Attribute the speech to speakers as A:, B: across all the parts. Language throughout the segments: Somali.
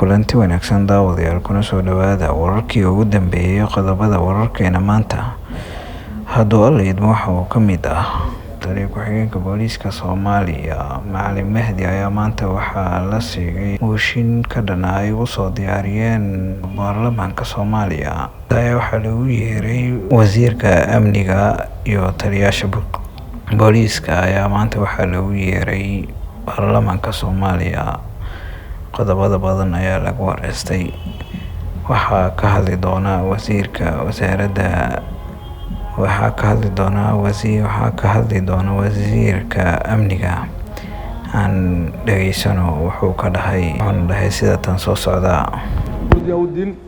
A: kulanti wanaagsan daawadayaal kuna soo dhawaada wararkii ugu dambeeyay qodobada wararkeena maanta. Hadduu alla idmo waxa uu ka mid ah taliye ku-xigeenka booliiska Soomaaliya Macalin Mahdi ayaa maanta waxaa la siiyay mooshin ka dhan ay u soo diyaariyeen baarlamaanka Soomaaliya. Ayaa waxaa lagu yeeray wasiirka amniga iyo taliyaasha booliiska ayaa maanta waxaa lagu yeeray baarlamaanka Soomaaliya. Qodobada badan ayaa lagu wareystay. Waxaa ka hadli doona wasiirka wasaaradda wasiirka amniga aan dhageysano wuxuu ka dhahay sida tan soo socda.
B: Yawdin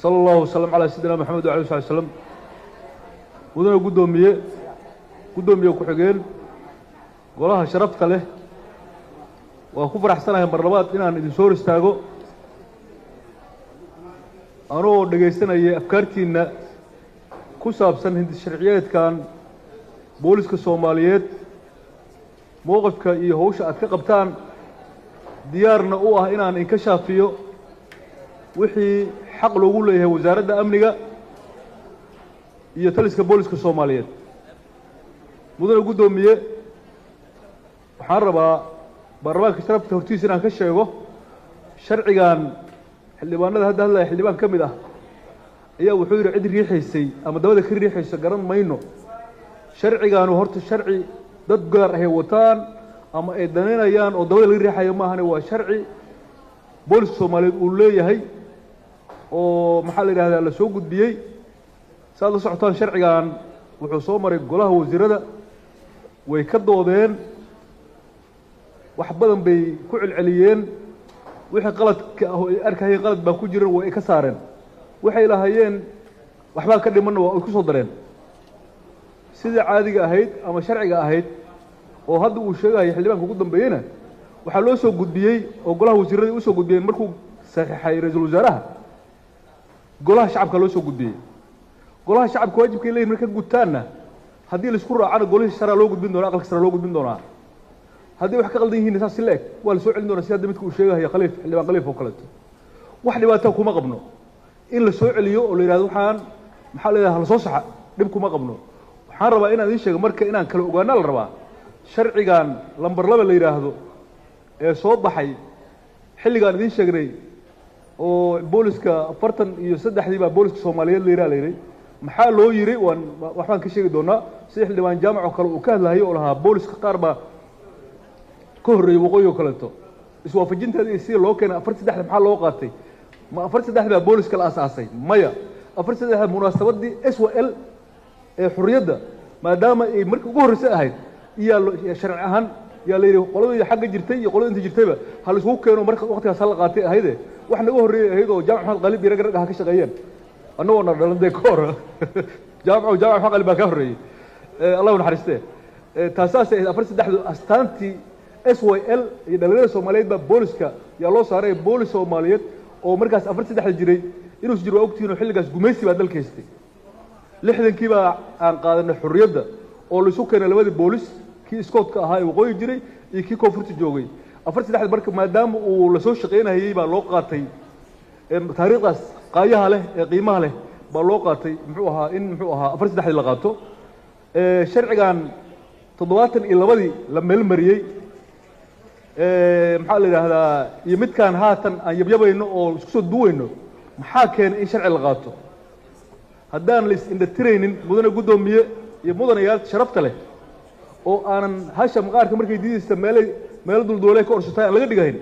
B: sallallahu alayhi wa sallam ala sayyidina Muhammad wa alihi wa sallam. Wadana gudoomiye ku xigeen golaha sharafta leh waa ku faraxsanahay mar labaad inaan idin soo istaago anoo dhageysanaya afkaartiina ku saabsan hindi sharciyeedkan booliska Soomaaliyeed mowqifka iyo hawsha aad ka qabtaan diyaarna u ah inaan in ka shaafiyo wixii xaq loogu leeyahay wasaaradda amniga iyo taliska booliska Soomaaliyeed. mudane gudoomiye waxaan rabaa baarlamaanka sharafta hortiisa inaan ka sheego sharcigan xildhibaanada hadda hadlaya xildhibaan ka mid ah ayaa wuxuu yiri cid riixaysay ama dabada ka riixaysa garan mayno. sharcigan horta sharci dad gaar ah ay wataan ama ay daneenayaan oo dabada laga riixayo ma ahane waa sharci booliska Soomaaliyeed uu leeyahay oo maxaa la yiraahdaa la soo gudbiyay. saad la socotaan sharcigan wuxuu soo maray golaha wasiirada way ka doodeen wax badan bay ku celceliyeen wixii qaladka ah oo ay arkayeen qalad baa ku jiran way ka saareen waxay lahaayeen waxba ka dhiman oo ku soo dareen sida caadiga ahayd ama sharciga ahayd oo hadda uu sheegay xildhibaanka ugu dambeeyana waxa loo soo gudbiyay oo golaha wasiirada u soo gudbiyeen markuu saxiixay ra'iisul wasaaraha golaha shacabka loo soo gudbiyay. golaha shacabka waajibkay leeyahay marka gudtaana haddii la isku raacana golaha shara loo gudbin doona aqalka shara loo gudbin doona haddii wax ka qaldan yihiin saas leeg waa la soo celin doona sida midku uu sheegay xildhibaan Khaliif oo kale wax dhibaato kuma qabno in la soo celiyo oo la yiraahdo waxaan maxaa leeyahay la soo saxa dib kuma qabno. waxaan rabaa inaan idin sheego marka inaan kala ogaana la rabaa sharcigan lambar 2 la yiraahdo ee soo baxay xilligan idin sheegnay oo booliska 43 baa booliska Soomaaliyeed la yiraahdo maxaa loo yiri waxaan ka sheegi doonaa si xildhibaan jaamac kale uu ka hadlayo oo lahaa booliska qaar ba ka horeeyay waqooyi kale to iswaafajinteeda si loo keenay 43 maxaa loo qaatay ma 43 baa booliska la asaasay maya 43 munaasabadii SWL ee xurriyadda maadaama ay markii ugu horeysay ahayd iyo sharci ahaan yaa la yiri qoladii xagga jirtay iyo qoladii inta jirtayba hal isku keeno marka waqtigaas la qaatay ahayd wax naga horeeyay ahayd oo jaamac Maxamed Qalib iyo rag ka shaqeeyeen anoo dhalan day koor jaamac Maxamed Qalib ka horeeyay Allahu naxariistee taasaas ay 43 astaantii SWL iyo dhalinyarada Soomaaliyeed baa booliska yaa loo saaray boolis Soomaaliyeed oo markaas 43 jiray inuu jiro ogtiino xilligaas gumaysi baa dalka haystay 60kii baa aan qaadanay xurriyadda oo la isku keenay labadii boolis kii Scott-ka ahaa ee waqooyi jiray iyo kii koonfurta joogay 43 marka maadaama uu la soo shaqeynayay baa loo qaatay taariikhdaas qaayaha leh ee qiimaha leh baa loo qaatay muxuu ahaa 43 la qaato sharcigan 72 la meel mariyay maxaa la yiraahdaa iyo midkaan haatan aan yabyabayno oo isku soo duwayno maxaa keenay in sharci la qaato haddaan la is indhatiraynin mudane gudoomiye iyo mudanayaal sharafta leh oo aanan hasha maqaarka markay diidaysta meel duldoolay ka orsatay aan laga dhigayn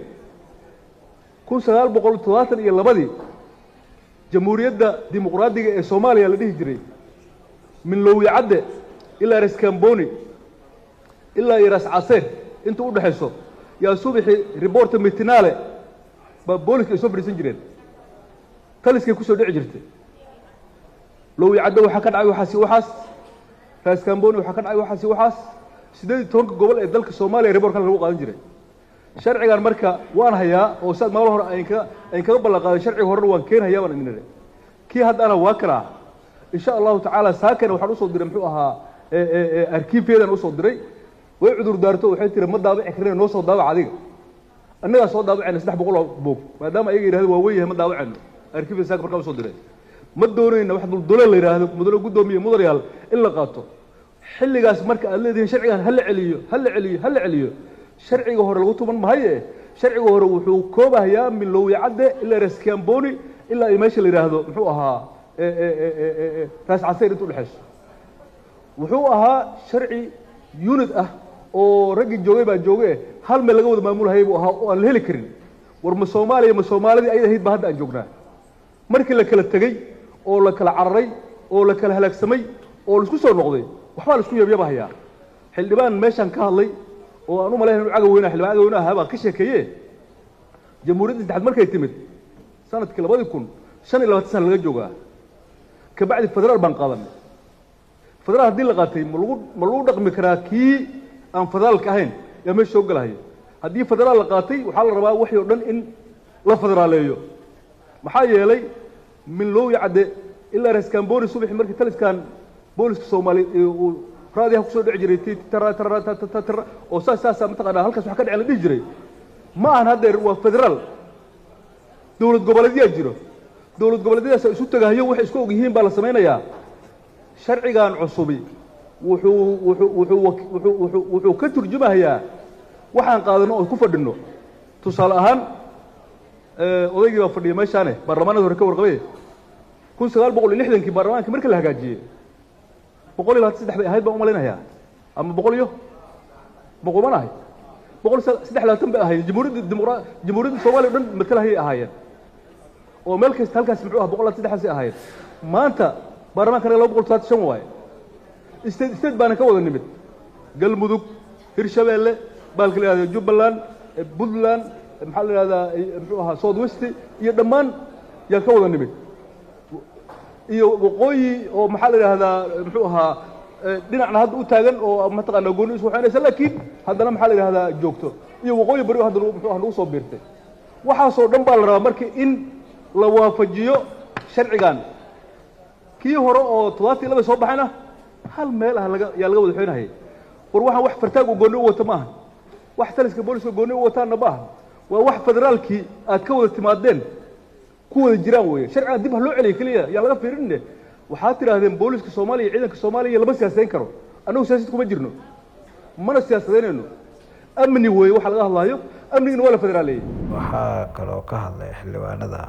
B: 1972 jamhuuriyadda dimuqraadiga ee Soomaaliya la dhihi jiray min Loowi Cadde ilaa Ras Kamboni ilaa Ras Caseer inta u dhaxayso yaa subaxi report mitinale ba booliska soo fariisan jireen taliskay ku soo dhici jirtay Loowi Cadde waxa ka dhacay waxaas Ras Kamboni waxa ka dhacay waxaas 18 gobol ee dalka Soomaaliya reportka lagu qaadan jiray. sharcigan marka waan hayaa oo saad maal hore ay ka balaqaaday sharciga hore waan keenayaa waan idin leeyahay kii hadana waa kala insha Allah ta'ala saakana waxaan u soo diray muxuu ahaa arkiifeedan u soo diray way cudur daarto waxay tiri ma daabaci kareen noo soo daabac adiga annagaa soo daawacayna 300 buug maadaama ayaga yidhaahdo waa weyn yahay ma daawacayno arkiifka saaka markaa soo diray ma doonayna wax dulduleed la yidhaahdo mudane guddoomiye mudanayaal in la qaato xilligaas marka aad leedihiin sharcigan hal celiyo sharciga hore lagu tuman mahaye sharciga hore wuxuu koobahayaa min lowyacadde ilaa raskamboni ilaa ay meesha la yidhaahdo muxuu ahaa raas casayr inta udhexayso wuxuu ahaa sharci unit ah oo raggii joogay baa jooge hal meel laga wada maamulhayay buu ahaa oo aan la heli karin war ma Soomaaliya ma Soomaalidii ay ahayd ba hadda aan joognaa markii la kala tagay oo la kala cararay oo la kala halaagsamay oo la isku soo noqday waxba la isku yaabyabahayaa xildhibaan meeshan ka hadlay oo aan u maleeyay inuu caga weyna xildhibaan caga weyna ahaa ka sheekeeyay jamhuuriyadda saddexaad markay timid sanadkii 2025 sano laga joogaa ka bacdi federaal baan qaadanay federaal haddii la qaatay ma lagu dhaqmi karaa kii aan federaalka ahayn yaa meesha soo galahaya haddii federaal la qaatay waxaa la rabaa wixii oo dhan in la federaaleeyo maxaa yeelay min lowyacadde ilaa raskamboni subaxi markii taliskan booliska Soomaaliya uu raadiyaha ku soo dhici jiray oo saasa mataqaanaa halkaas waxa ka dhacay la dhihi jiray ma ahan haddeer waa federaal dowlad goboleedyaa jiro dowlad goboleedyadaas isu tagahayo waxay isku og yihiin baa la samaynayaa sharcigan cusubi wuxuu ka turjumahayaa waxaan qaadano oo ku fadhino tusaale ahaan odaygii baa fadhiya meeshaane baarlamaanada hore ka warqabay 1960kii baarlamaanka markii la hagaajiyay 123 bay ahayd baan u malaynayaa ama 100 iyo boqomanahay 123 bay ahayd jamhuuriyadda Soomaaliya dhan matalahay ahaayeen oo meel kasta halkaas muxuu ah 123 ahayd maanta baarlamaanka 235 waaye state baana ka wada nimid galmudug hirshabeelle baalka la yiraahdo Jubbaland Puntland maxaa la yiraahdaa muxuu ahaa South West iyo dhammaan yaa ka wada nimid iyo waqooyi oo maxaa la yiraahdaa muxuu ahaa dhinacna hadda u taagan oo mataqaana gooni isku xaynaysa laakiin haddana maxaa la yiraahdaa joogto iyo waqooyi bari hadda muxuu ahaa soo biirtay waxaas oo dhan baa la rabaa markii in la waafajiyo sharcigan kii hore oo 72 soo baxayna hal meel ah laga wada xeenahay war waxaan wax fartaag u gooni u wata maaha wax taliska booliska gooni u wataana maaha waa wax federaalkii aad ka wada timaadeen ku wada jiraan weeye sharciga dib loo celiyo kaliya yaa laga fiirinne waxaa tiraahdeen booliska Soomaaliya ciidanka Soomaaliya laba siyaasadeyn karo anagu siyaasad kuma jirno mana siyaasadeynayno amni weeye waxa laga hadlayo amniga waa la federaaleeyay
A: waxaa kaloo ka hadlay xildhibaanada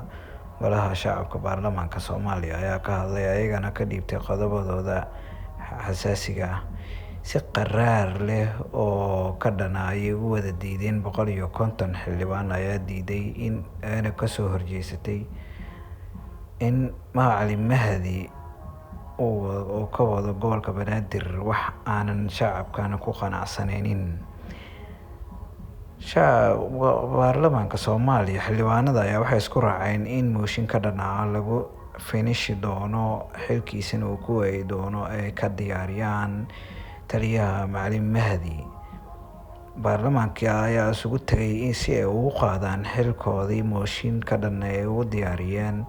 A: golaha shacabka baarlamaanka Soomaaliya ayaa ka hadlay ayagana ka dhiibtay qodobadooda xasaasiga si qaraar leh oo ka dhanaayo u wada diideen 150 xildhibaan ayaa diiday in ay ka soo horjeesatay in Macalin Mahdi oo ka wada gobolka Banaadir wax aanan shacabkana ku qanacsanaynin baarlamaanka Soomaaliya xildhibaanada ayaa waxay isku raaceen in mooshin ka dhanaa lagu finish doono xilkiisana uu ku waayay doono ay ka diyaariyaan taliyaha Macalin Mahdi baarlamaanka ayaa isugu tagay in si ay ugu qaadaan xilkoodii mooshin ka dhan ay ugu diyaariyeen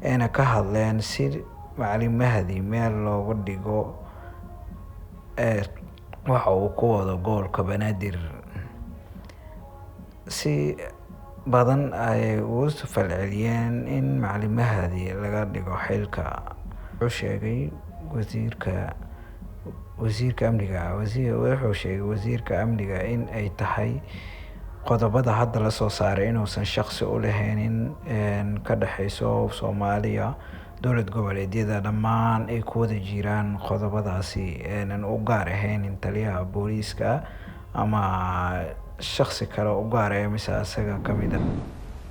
A: ayna ka hadleen si Macalin Mahdi meel loogu dhigo waxa uu ku wado gobolka Banaadir si badan ay ugu falceliyeen in Macalin Mahdi laga dhigo xilka wuxuu sheegay wasiirka amniga in ay tahay qodobada hadda la soo saaray inuusan shakhsi u lahaynin ka dhaxayso Soomaaliya dowlad goboleedyada dhammaan ay ku wada jiraan qodobadaasi aanan u gaar ahayn taliyaha booliska ama shakhsi kale u gaar ah mise asaga kamid ah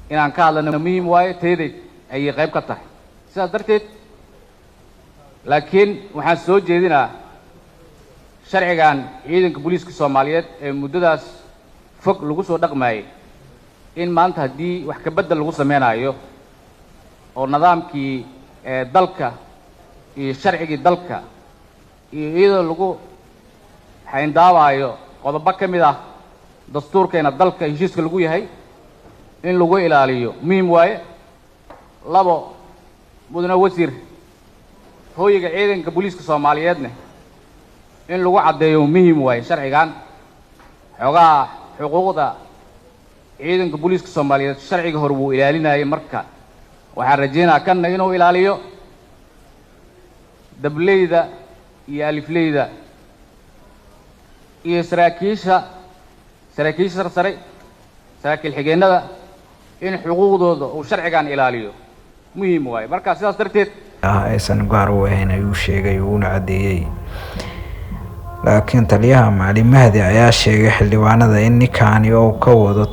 C: inaan ka hadlano muhiim waaye teeday ay qayb ka tahay sidaas darteed laakiin waxaan soo jeedinaa sharcigan ciidanka booliska Soomaaliyeed ee muddadaas fog lagu soo dhaqmayay in maanta haddii wax ka bedel lagu sameynayo oo nidaamkii dalka iyo sharcigii dalka iyo iyadoo lagu xayndaabayo qodobo ka mid ah dastuurkeena dalka heshiiska lagu yahay in lagu ilaaliyo muhiim waaye labo mudane wasiir hooyiga ciidanka booliska Soomaaliyeedna in lagu cadeeyo muhiim waaye sharcigan xogaa xuquuqda ciidanka booliiska Soomaaliyeed sharciga hor wuu ilaalinayay marka waxaan rajaynayaa kan inuu ilaaliyo dableyda iyo alifleyda iyo saraakiisha sare saraakiil xigeenada in xuquuqdooda uu sharcigan ilaaliyo muhiim waay marka sidaas darteed
A: aysan gaar u ahayn ayuu sheegay uuna cadeeyay. laakiin taliyaha Macalin Mahdi ayaa sheegay xildhibaanada in ninkaani uu ka wado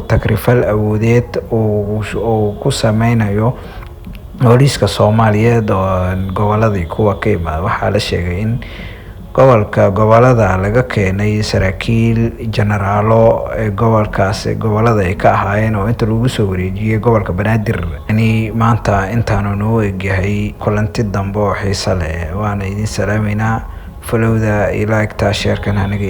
A: takrifal awoodeed oo ku sameynayo booliiska Soomaaliyeed oo goboladii kuwa ka imaada. waxaa la sheegay in gobolada laga keenay saraakiil generaalo gobolada ay ka ahaayeen oo inta lagu soo wareejiyay gobolka Banaadir. maanta intaanu noo egyahay kulanti dambe oo xiiso leh. waana idin salaameynaa. folowda iyo like-ta share-kan hanaga